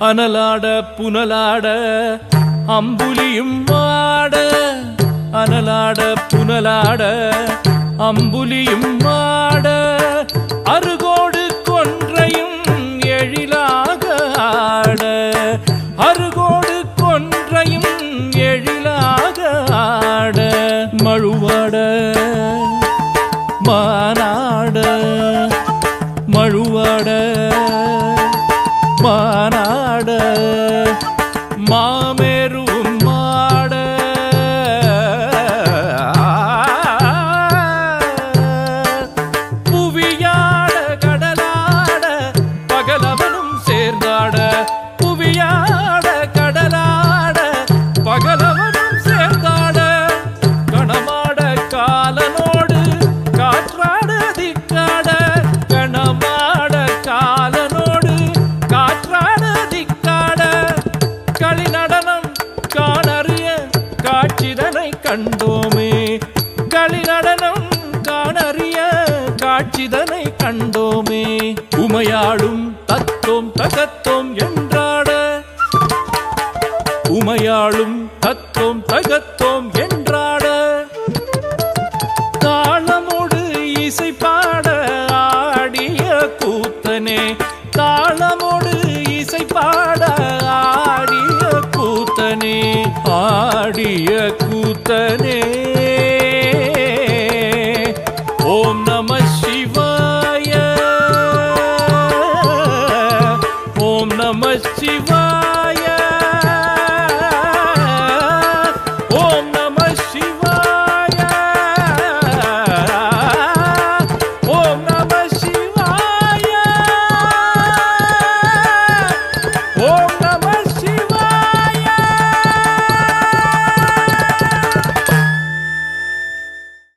அனலாட புனலாட அம்புலியும் ஆட, அனலாட புனலாட அம்புலியும் ஆட, அருகோடு கொன்றையும் எழிலாக ஆட, அருகோடு கொன்றையும் எழிலாக ஆட, மழுவாட மானாட, மழுவாட மானாட, மாமேரும் மாட, புவியாட கடலாட பகலவனும் சேர்ந்தாட, புவியாட கடலாட பகலவனும் சேர்ந்தாட, கணமாட காலனோடு காற்றாட திக்காட, கணமாட காலனோடு காற்றாட திக்காட, களி நடனம் காணறிய காட்சிதனை கண்டோமே, களி நடனம் காணறிய காட்சிதனை கண்டோமே, உமையாடும் தத்தோம் தகத்தோம் என்றாட, உமையாளும் தத்தோம் தகத்தோம் என்றாட, தாளமோடு இசை பாட ஆடிய கூத்தனே, தாளமோடு இசை பாட ஆடிய கூத்தனே, ஆடிய கூத்தனே.